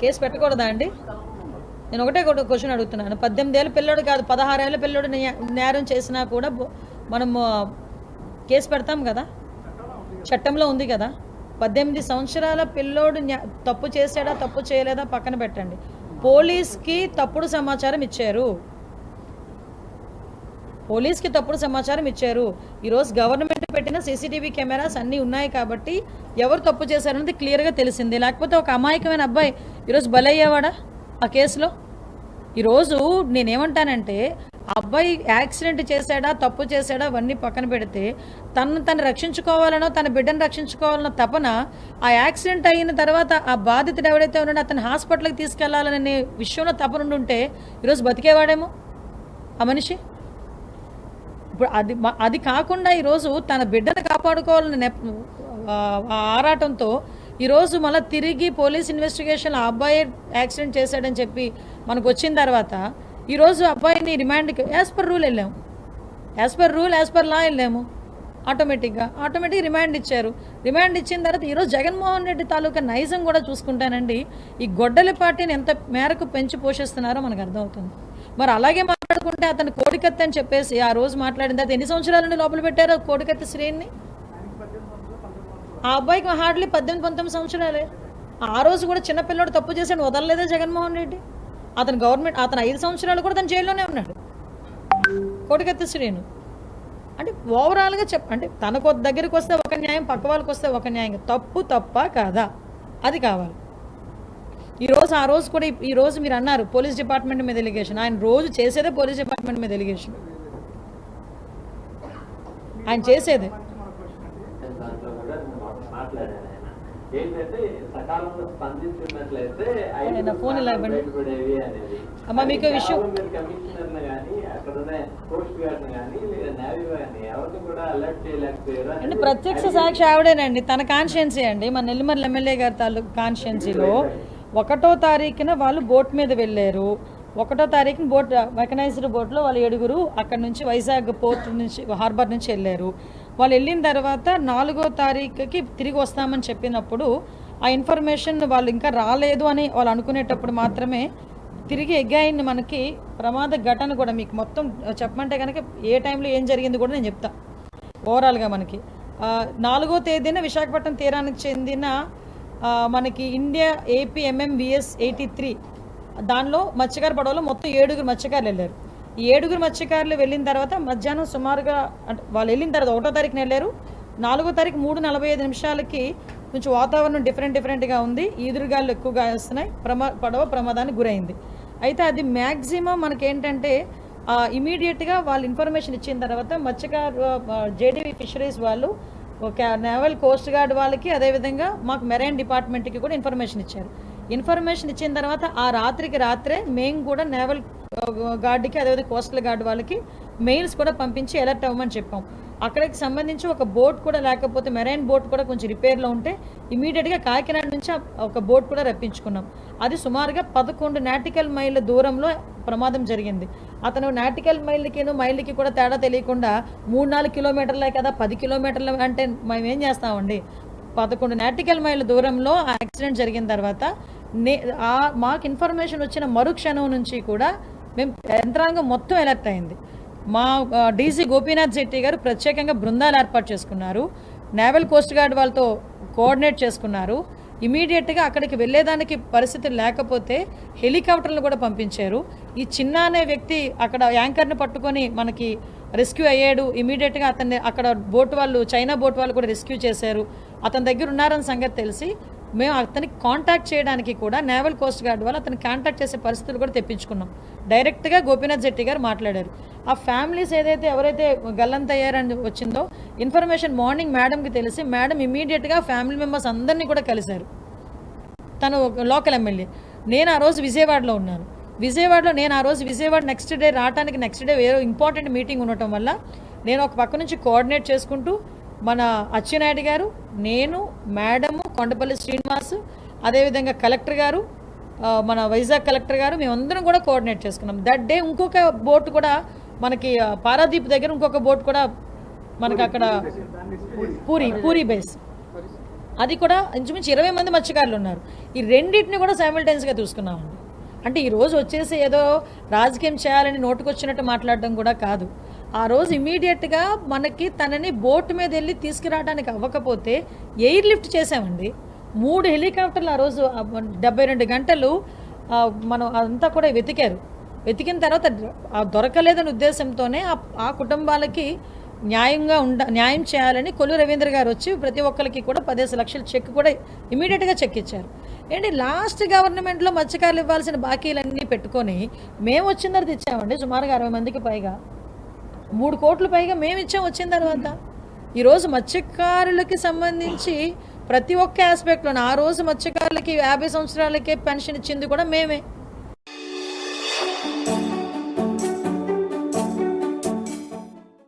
Case పెట్టకూడదా అండి? నేను ఒకటే క్వశ్చన్ అడుగుతున్నాను. 18 ఏళ్ళ పిల్లోడు కాదు, 16 ఏళ్ళ పిల్లోడు నేరం చేసినా కూడా మనం కేసు పెడతాం కదా, చట్టంలో ఉంది కదా. 18 సంవత్సరాల పిల్లోడు తప్పు చేసాడా తప్పు చేయలేదా పక్కన పెట్టండి. పోలీస్కి తప్పుడు సమాచారం ఇచ్చారు, పోలీస్కి తప్పుడు సమాచారం ఇచ్చారు. ఈరోజు గవర్నమెంట్ పెట్టిన సీసీటీవీ కెమెరాస్ అన్నీ ఉన్నాయి కాబట్టి ఎవరు తప్పు చేశారనేది క్లియర్గా తెలిసింది. లేకపోతే ఒక అమాయకమైన అబ్బాయి ఈరోజు బలయ్యేవాడా ఆ కేసులో? ఈరోజు నేనేమంటానంటే అబ్బాయి యాక్సిడెంట్ చేశాడా తప్పు చేశాడా అవన్నీ పక్కన పెడితే తను రక్షించుకోవాలనో తన బిడ్డను రక్షించుకోవాలనో తపన ఆ యాక్సిడెంట్ అయిన తర్వాత ఆ బాధితుడు ఎవరైతే ఉన్నాడో అతను హాస్పిటల్కి తీసుకెళ్లాలనే విషయంలో తపన ఉంటే ఈరోజు బతికేవాడేమో ఆ మనిషి. ఇప్పుడు అది కాకుండా ఈరోజు తన బిడ్డను కాపాడుకోవాలని ఆరాటంతో ఈరోజు మళ్ళీ తిరిగి పోలీస్ ఇన్వెస్టిగేషన్ ఆ అబ్బాయి యాక్సిడెంట్ చేశాడని చెప్పి మనకు వచ్చిన తర్వాత ఈరోజు అబ్బాయిని రిమాండ్కి యాజ్ పర్ రూల్ వెళ్ళాము, యాజ్ పర్ లా వెళ్ళాము. ఆటోమేటిక్గా రిమాండ్ ఇచ్చారు. రిమాండ్ ఇచ్చిన తర్వాత ఈరోజు జగన్మోహన్ రెడ్డి తాలూకా నైజం కూడా చూసుకుంటానండి, ఈ గొడ్డలి పార్టీని ఎంత మేరకు పెంచి పోషిస్తున్నారో మనకు అర్థమవుతుంది. మరి అలాగే మాట్లాడుకుంటే అతను కోడికత్తి అని చెప్పేసి ఆ రోజు మాట్లాడిన తర్వాత ఎన్ని సంవత్సరాల నుండి లోపల పెట్టారో కోడికత్తి శ్రేణిని? ఆ అబ్బాయికి హార్డ్లీ 18-19 సంవత్సరాలే. ఆ రోజు కూడా చిన్నపిల్లడు తప్పు చేశాడు, వదలలేదా జగన్మోహన్ రెడ్డి? అతను 5 సంవత్సరాలు కూడా తను జైల్లోనే ఉన్నాడు కోడికత్తి శ్రీను. అంటే ఓవరాల్గా అంటే తనకు దగ్గరికి వస్తే ఒక న్యాయం, పక్క వాళ్ళకి వస్తే ఒక న్యాయం. తప్పు తప్ప కాదా అది కావాలి. ఆ రోజు కూడా ఈరోజు మీరు అన్నారు పోలీస్ డిపార్ట్మెంట్ మీద ఎలిగేషన్. ఆయన రోజు చేసేదే పోలీస్ డిపార్ట్మెంట్ మీద ఎలిగేషన్, ఆయన చేసేదే. ఫోన్ ఇలా ఇవ్వండి అమ్మా. మీకు విషయం అంటే ప్రత్యక్ష సాక్షి ఆవిడేనండి, తన కాన్స్టిట్యున్సీ అండి, మన నెల్లిమర్ల ఎమ్మెల్యే గారి తాలూకు కాన్స్టిట్యున్సీలో 1వ తారీఖున వాళ్ళు బోట్ మీద వెళ్ళారు. 1వ తారీఖున మెకనైజ్డ్ బోట్లో వాళ్ళు 7గురు అక్కడ నుంచి వైజాగ్ పోర్ట్ నుంచి హార్బర్ నుంచి వెళ్ళారు. వాళ్ళు వెళ్ళిన తర్వాత 4వ తారీఖుకి తిరిగి వస్తామని చెప్పినప్పుడు ఆ ఇన్ఫర్మేషన్ వాళ్ళు ఇంకా రాలేదు అని వాళ్ళు అనుకునేటప్పుడు మాత్రమే తిరిగి ఎగ్గాయిని మనకి ప్రమాద ఘటన కూడా మీకు మొత్తం చెప్పమంటే కనుక ఏ టైంలో ఏం జరిగింది కూడా నేను చెప్తా. ఓవరాల్గా మనకి 4వ తేదీన విశాఖపట్నం తీరానికి చెందిన మనకి ఇండియా AP MMVS 83 దానిలో మత్స్యకార పడవలో మొత్తం 7గురు మత్స్యకారులు వెళ్ళారు. ఈ 7గురు మత్స్యకారులు వెళ్ళిన తర్వాత మధ్యాహ్నం సుమారుగా అంటే వాళ్ళు వెళ్ళిన తర్వాత 1వ తారీఖున వెళ్ళారు. 4వ తారీఖు 3:45 కొంచెం వాతావరణం డిఫరెంట్గా ఉంది, ఈదురుగాలు ఎక్కువగా వస్తున్నాయి, పడవ ప్రమాదానికి గురైంది. అయితే అది మ్యాక్సిమం మనకేంటంటే ఇమీడియట్గా వాళ్ళు ఇన్ఫర్మేషన్ ఇచ్చిన తర్వాత మత్స్యకారు JDV ఫిషరీస్ వాళ్ళు నేవల్ కోస్ట్ గార్డ్ వాళ్ళకి అదేవిధంగా మాకు మెరైన్ డిపార్ట్మెంట్కి కూడా ఇన్ఫర్మేషన్ ఇచ్చారు. ఇన్ఫర్మేషన్ ఇచ్చిన తర్వాత ఆ రాత్రే మేము కూడా నేవల్ గార్డ్కి అదేవిధంగా కోస్టల్ గార్డ్ వాళ్ళకి మెయిల్స్ కూడా పంపించి అలర్ట్ అవ్వమని చెప్పాం. అక్కడికి సంబంధించి ఒక బోట్ కూడా లేకపోతే మెరైన్ బోట్ కూడా కొంచెం రిపేర్లో ఉంటే ఇమీడియట్గా కాకినాడ నుంచి ఒక బోట్ కూడా రప్పించుకున్నాం. అది సుమారుగా 11 నాటికల్ మైళ్ళ దూరంలో ప్రమాదం జరిగింది. అతను నాటికల్ మైళ్ళకి కూడా తేడా తెలియకుండా 3-4 కిలోమీటర్లే కదా 10 కిలోమీటర్లు అంటే మేము ఏం చేస్తామండి. 11 నాటికల్ మైళ్ళ దూరంలో ఆ యాక్సిడెంట్ జరిగిన తర్వాత మాకు ఇన్ఫర్మేషన్ వచ్చిన మరుక్షణం నుంచి కూడా మేము యంత్రాంగం మొత్తం అలర్ట్ అయింది. మా DC గోపీనాథ్ శెట్టి గారు ప్రత్యేకంగా బృందాలు ఏర్పాటు చేసుకున్నారు, నేవల్ కోస్ట్ గార్డ్ వాళ్ళతో కోఆర్డినేట్ చేసుకున్నారు. ఇమీడియట్గా అక్కడికి వెళ్ళేదానికి పరిస్థితి లేకపోతే హెలికాప్టర్లు కూడా పంపించారు. ఈ చిన్న అనే వ్యక్తి అక్కడ యాంకర్ని పట్టుకొని మనకి రెస్క్యూ అయ్యాడు. ఇమీడియట్గా అతన్ని అక్కడ చైనా బోట్ వాళ్ళు కూడా రెస్క్యూ చేశారు. అతని దగ్గర ఉన్నారని సంగతి తెలిసి మేము అతనికి కాంటాక్ట్ చేయడానికి కూడా నేవల్ కోస్ట్ గార్డ్ వాళ్ళు అతను కాంటాక్ట్ చేసే పరిస్థితులు కూడా తెప్పించుకున్నాం. డైరెక్ట్గా గోపీనాథ్ శెట్టి గారు మాట్లాడారు. ఆ ఫ్యామిలీస్ ఎవరైతే గల్లంతయ్యారని వచ్చిందో ఇన్ఫర్మేషన్ మార్నింగ్ మేడంకి తెలిసి మేడం ఇమీడియట్గా ఫ్యామిలీ మెంబర్స్ అందరినీ కూడా కలిశారు. తను లోకల్ ఎమ్మెల్యే, నేను ఆ రోజు విజయవాడలో ఉన్నాను. విజయవాడ నెక్స్ట్ డే వేరే ఇంపార్టెంట్ మీటింగ్ ఉండటం వల్ల నేను ఒక పక్క నుంచి కోఆర్డినేట్ చేసుకుంటూ మన అచ్చెన్నాయుడు గారు, నేను, మేడము, కొండపల్లి శ్రీనివాస్, అదేవిధంగా కలెక్టర్ గారు, మన వైజాగ్ కలెక్టర్ గారు మేమందరం కూడా కోఆర్డినేట్ చేసుకున్నాం. దట్ డే ఇంకొక బోట్ కూడా మనకి పారాదీప్ దగ్గర ఇంకొక బోట్ కూడా మనకి అక్కడ పూరి బేస్ అది కూడా ఇంచుమించు 20 మంది మత్స్యకారులు ఉన్నారు. ఈ రెండింటిని కూడా సైమల్టైన్స్గా చూసుకున్నామండి. అంటే ఈరోజు వచ్చేసి ఏదో రాజకీయం చేయాలని నోటుకొచ్చినట్టు మాట్లాడడం కూడా కాదు. ఆ రోజు ఇమీడియట్గా మనకి తనని బోట్ మీద వెళ్ళి తీసుకురావడానికి అవ్వకపోతే ఎయిర్ లిఫ్ట్ చేసామండి. 3 హెలికాప్టర్లు ఆ రోజు 72 గంటలు మనం అంతా కూడా వెతికారు. వెతికిన తర్వాత దొరకలేదనే ఉద్దేశంతోనే ఆ కుటుంబాలకి న్యాయం చేయాలని కొల్లు రవీంద్ర గారు వచ్చి ప్రతి ఒక్కరికి కూడా 15 లక్షల చెక్ కూడా ఇమీడియట్గా చెక్ ఇచ్చారు. ఏంటి లాస్ట్ గవర్నమెంట్లో మత్స్యకారులు ఇవ్వాల్సిన బాకీలన్నీ పెట్టుకొని మేము వచ్చిన తర్వాత ఇచ్చామండి. సుమారుగా 60 మందికి పైగా 3 కోట్ల పైగా మేము ఇచ్చాం వచ్చిన తర్వాత. ఈరోజు మత్స్యకారులకి సంబంధించి ప్రతి ఒక్క ఆస్పెక్ట్లోనే ఆ రోజు మత్స్యకారులకి 50 సంవత్సరాలకే పెన్షన్ ఇచ్చింది కూడా మేమే.